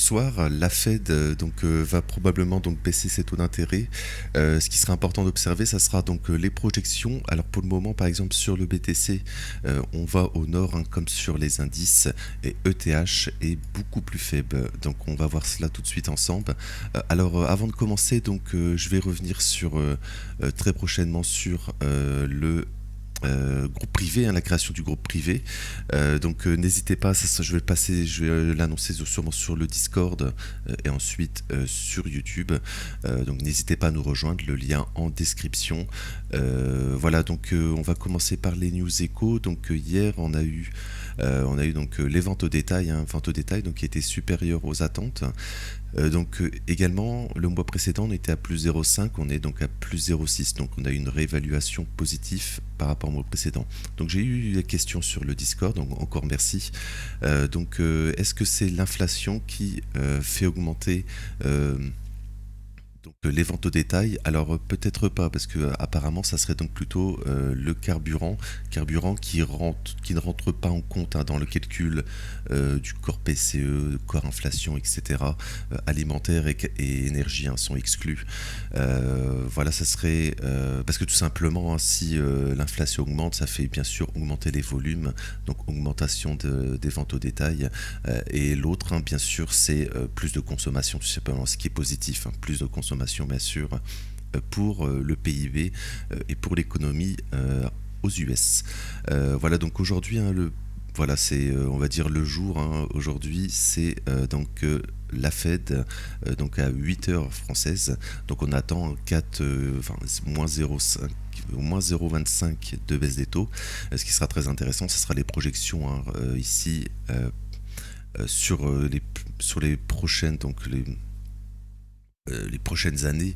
soir, la Fed va probablement donc baisser ses taux d'intérêt. Ce qui sera important d'observer, ça sera donc les projections. Alors pour le moment, par exemple sur le BTC, on va au nord hein, comme sur les indices et ETH est beaucoup plus faible. Donc on va voir cela tout de suite ensemble. Avant de commencer, je vais revenir sur très prochainement sur le groupe privé, hein, la création du groupe privé. N'hésitez pas, je vais l'annoncer sûrement sur le Discord et ensuite sur YouTube. Donc n'hésitez pas à nous rejoindre, le lien en description. On va commencer par les news éco. Hier on a eu les ventes au détail, hein, ventes au détail donc qui étaient supérieures aux attentes. Également, le mois précédent, on était à plus 0,5, on est donc à plus 0,6. Donc on a eu une réévaluation positive par rapport au mois précédent. Donc j'ai eu des questions sur le Discord, donc encore merci. Est-ce que c'est l'inflation qui fait augmenter les ventes au détail? Alors peut-être pas, parce que apparemment ça serait donc plutôt le carburant qui ne rentre pas en compte hein, dans le calcul du corps PCE, corps inflation, etc. Alimentaire et énergie hein, sont exclus. Ça serait parce que tout simplement hein, si l'inflation augmente, ça fait bien sûr augmenter les volumes, donc augmentation des ventes au détail. Et l'autre, hein, bien sûr, c'est plus de consommation, tout simplement, ce qui est positif, hein, plus de consommation bien sûr pour le PIB et pour l'économie aux US. Donc aujourd'hui hein, c'est on va dire le jour hein. Aujourd'hui c'est la Fed à 8 heures françaises, donc on attend moins 0,5 au moins 0,25 de baisse des taux. Ce qui sera très intéressant, ce sera les projections hein, ici sur les prochaines les prochaines années,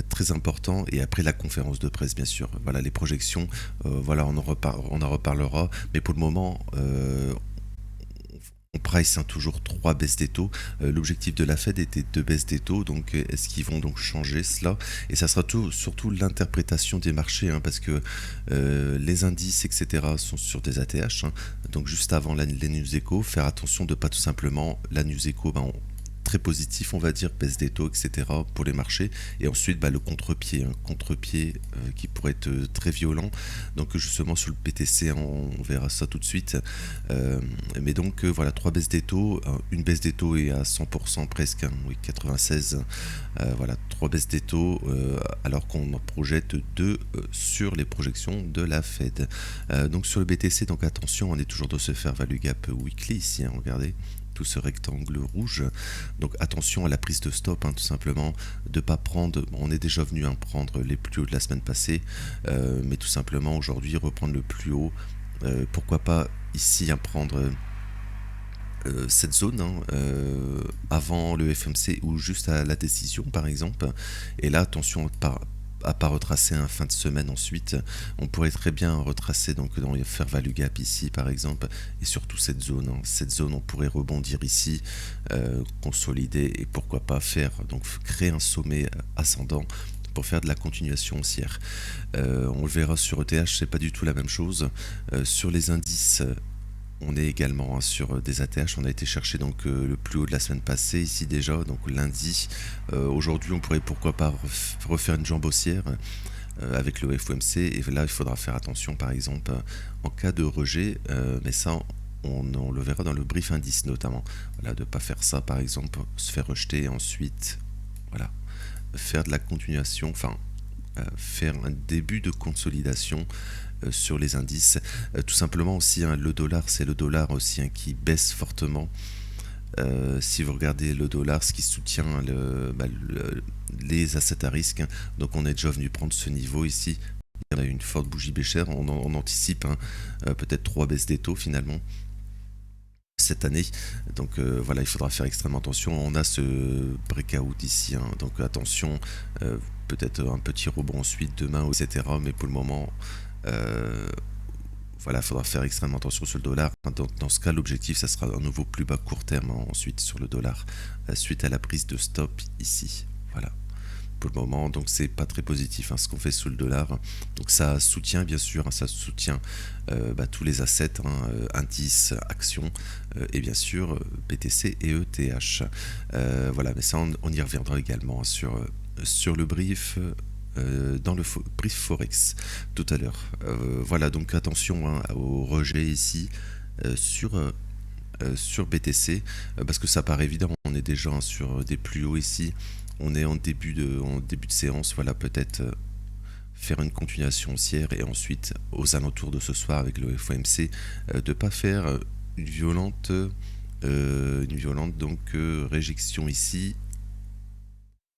très important, et après la conférence de presse bien sûr. Voilà les projections, on en reparlera, mais pour le moment on price hein, toujours 3 baisses des taux. L'objectif de la Fed était 2 baisses des taux, donc est-ce qu'ils vont donc changer cela? Et ça sera surtout l'interprétation des marchés, hein, parce que les indices, etc. sont sur des ATH, hein, donc juste avant les news éco, faire attention de pas tout simplement, la news éco, très positif on va dire, baisse des taux etc pour les marchés, et ensuite le contre-pied qui pourrait être très violent, donc justement sur le BTC on verra ça tout de suite, mais voilà, 3 baisses des taux, une baisse des taux est à 100% presque, hein, oui 96, voilà 3 baisses des taux alors qu'on en projette 2 sur les projections de la Fed. Donc sur le BTC, donc attention, on est toujours dans ce fair value gap weekly ici, hein, regardez tout ce rectangle rouge, donc attention à la prise de stop, hein, tout simplement, de pas prendre, on est déjà venu hein, prendre les plus hauts de la semaine passée, mais tout simplement aujourd'hui reprendre le plus haut, pourquoi pas ici hein, prendre cette zone hein, avant le FMC ou juste à la décision par exemple, et là attention à pas retracer un fin de semaine ensuite. On pourrait très bien retracer donc dans les fair value gap ici par exemple, et surtout cette zone hein. Cette zone on pourrait rebondir ici, consolider, et pourquoi pas créer un sommet ascendant pour faire de la continuation haussière. On le verra sur ETH, c'est pas du tout la même chose. Sur les indices, on est également hein, sur des ATH, on a été chercher le plus haut de la semaine passée ici déjà, donc lundi. Aujourd'hui on pourrait pourquoi pas refaire une jambe haussière avec le FOMC, et là il faudra faire attention par exemple en cas de rejet, mais ça on le verra dans le brief indice notamment, voilà, de ne pas faire ça par exemple, se faire rejeter et ensuite voilà, faire de la continuation, faire un début de consolidation sur les indices. Tout simplement aussi hein, le dollar, c'est le dollar aussi hein, qui baisse fortement. Si vous regardez le dollar, ce qui soutient les assets à risque, hein, donc on est déjà venu prendre ce niveau ici. Il y a une forte bougie baissière, on anticipe hein, peut-être 3 baisses des taux finalement cette année, donc voilà, il faudra faire extrêmement attention. On a ce breakout ici hein, donc attention, peut-être un petit rebond ensuite demain etc, mais pour le moment voilà, il faudra faire extrêmement attention sur le dollar. Dans ce cas, l'objectif, ça sera un nouveau plus bas court terme hein, ensuite sur le dollar, suite à la prise de stop ici. Voilà, pour le moment, donc c'est pas très positif hein, ce qu'on fait sous le dollar. Donc ça soutient bien sûr, hein, ça soutient tous les assets, hein, indices, actions et bien sûr BTC et ETH. Voilà, mais ça on y reviendra également hein, sur le brief. Dans le brief Forex tout à l'heure. Voilà, donc attention hein, au rejet ici sur BTC, parce que ça paraît évident, on est déjà hein, sur des plus hauts ici, on est en début de séance, voilà, peut-être faire une continuation haussière et ensuite aux alentours de ce soir avec le FOMC, de pas faire une violente, donc réjection ici,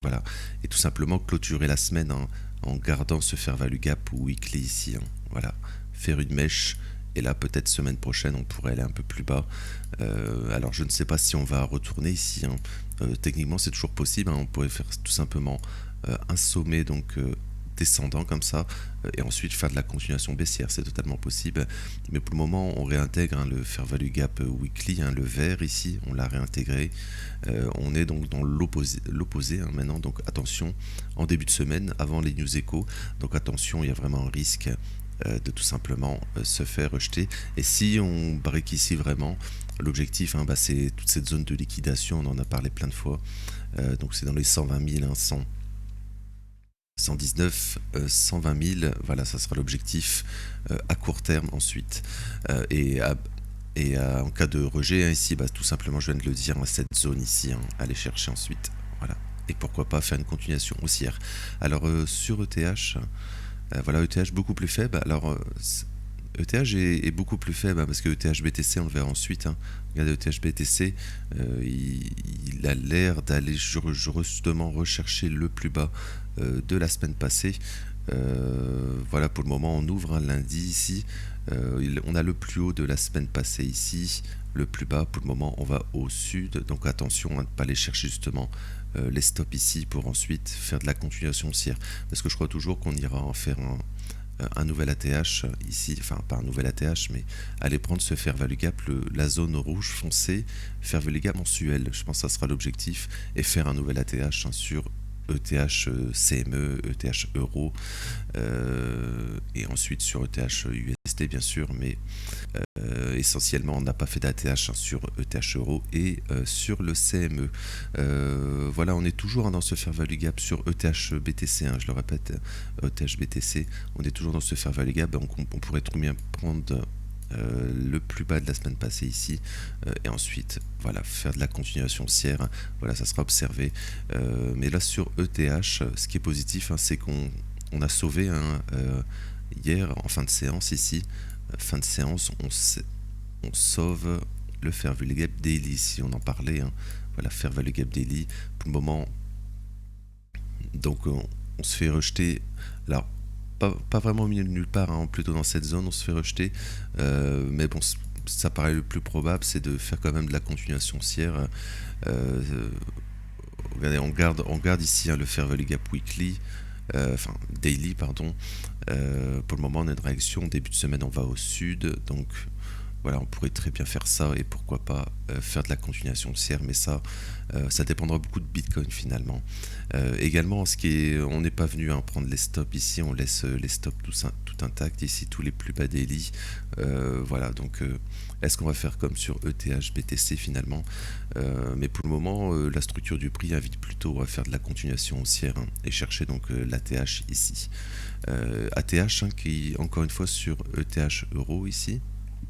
voilà, et tout simplement clôturer la semaine hein, en gardant ce fair value gap ou weekly ici, hein, voilà, faire une mèche. Et là, peut-être semaine prochaine, on pourrait aller un peu plus bas. Alors, je ne sais pas si on va retourner ici, hein. Techniquement, c'est toujours possible, hein. On pourrait faire tout simplement un sommet donc descendant comme ça, et ensuite faire de la continuation baissière. C'est totalement possible. Mais pour le moment, on réintègre hein, le fair value gap weekly, hein, le vert ici, on l'a réintégré. On est donc dans l'opposé hein, maintenant. Donc, attention, en début de semaine, avant les news échos. Donc, attention, il y a vraiment un risque de tout simplement se faire rejeter. Et si on break ici vraiment, l'objectif hein, c'est toute cette zone de liquidation, on en a parlé plein de fois, donc c'est dans les 120 000, hein, 100, 119, 120 000, voilà, ça sera l'objectif à court terme ensuite. En cas de rejet, hein, ici, tout simplement, je viens de le dire, hein, cette zone ici, hein, aller chercher ensuite, voilà. Et pourquoi pas faire une continuation haussière. Alors sur ETH, voilà, ETH beaucoup plus faible. Alors, ETH est beaucoup plus faible hein, parce que ETH BTC, on le verra ensuite. Hein. Regardez, ETH BTC, il a l'air d'aller justement rechercher le plus bas de la semaine passée. Voilà, pour le moment, on ouvre un lundi ici. On a le plus haut de la semaine passée ici. Le plus bas, pour le moment, on va au sud. Donc attention à ne pas aller chercher justement les stops ici pour ensuite faire de la continuation haussière. Parce que je crois toujours qu'on ira en faire un nouvel ATH ici, enfin pas un nouvel ATH, mais aller prendre ce fair value gap, la zone rouge foncée, fair value gap mensuel. Je pense que ça sera l'objectif et faire un nouvel ATH hein, sur ETH CME, ETH euro et ensuite sur ETH USD bien sûr, mais essentiellement on n'a pas fait d'ATH hein, sur ETH euro et sur le CME. Voilà, on est toujours hein, dans ce fair value gap sur ETH BTC, hein, je le répète, ETH BTC, on est toujours dans ce fair value gap, donc on pourrait trop bien prendre le plus bas de la semaine passée ici et ensuite voilà faire de la continuation haussière hein. Voilà, ça sera observé mais là sur ETH ce qui est positif hein, c'est qu'on a sauvé hein, hier en fin de séance ici fin de séance on sauve le fair value gap daily si on en parlait hein. Voilà, fair value gap daily pour le moment, donc on se fait rejeter. Alors pas vraiment au milieu de nulle part, hein, plutôt dans cette zone, on se fait rejeter. Mais bon, ça paraît le plus probable, c'est de faire quand même de la continuation haussière. Regardez, on garde ici hein, le fair value gap weekly, enfin daily, pardon. Pour le moment, on a une réaction. Début de semaine, on va au sud, donc voilà, on pourrait très bien faire ça et pourquoi pas faire de la continuation haussière, mais ça dépendra beaucoup de Bitcoin finalement. Également, on n'est pas venu à prendre les stops ici, on laisse les stops tout intacts ici, tous les plus bas daily. Voilà, donc est-ce qu'on va faire comme sur ETH BTC finalement? Mais pour le moment, la structure du prix invite plutôt à faire de la continuation haussière hein, et chercher donc l'ATH ici. ATH hein, qui encore une fois sur ETH euro ici.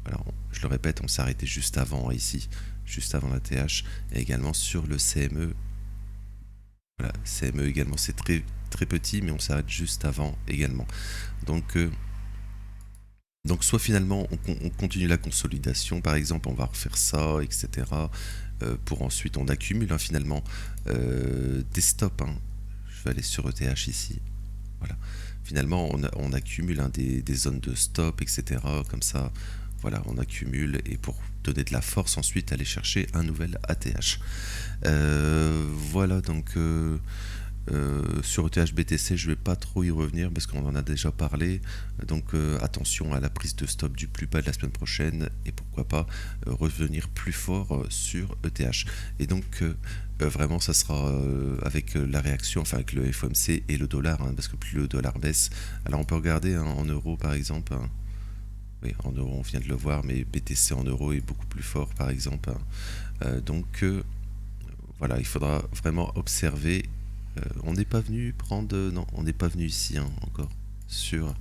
Alors, je le répète, on s'est arrêté juste avant ici, juste avant la TH, et également sur le CME. Voilà, CME également, c'est très, très petit, mais on s'arrête juste avant également. Donc soit finalement, on continue la consolidation, par exemple, on va refaire ça, etc. Pour ensuite, on accumule hein, finalement des stops. Hein. Je vais aller sur ETH ici. Voilà. Finalement, on accumule hein, des zones de stop, etc. Comme ça. Voilà, on accumule et pour donner de la force ensuite aller chercher un nouvel ATH. Voilà donc Sur ETH BTC, je vais pas trop y revenir parce qu'on en a déjà parlé. Donc attention à la prise de stop du plus bas de la semaine prochaine et pourquoi pas revenir plus fort sur ETH. Et donc vraiment ça sera avec la réaction, enfin avec le FOMC et le dollar, hein, parce que plus le dollar baisse. Alors on peut regarder hein, en euros par exemple. Hein. Oui, en euros on vient de le voir, mais BTC en euros est beaucoup plus fort par exemple. Hein. Donc voilà, il faudra vraiment observer. On n'est pas venu prendre. Non, on n'est pas venu ici hein, encore sur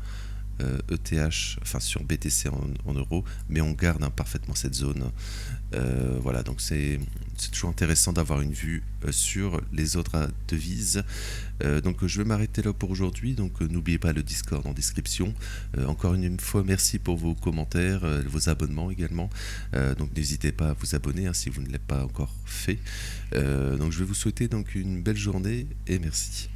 ETH, enfin sur BTC en euros, mais on garde hein, parfaitement cette zone. Voilà, donc c'est toujours intéressant d'avoir une vue sur les autres devises. Donc je vais m'arrêter là pour aujourd'hui. Donc n'oubliez pas le Discord en description. Encore une fois, merci pour vos commentaires, vos abonnements également. Donc n'hésitez pas à vous abonner hein, si vous ne l'avez pas encore fait. Donc je vais vous souhaiter donc une belle journée et merci.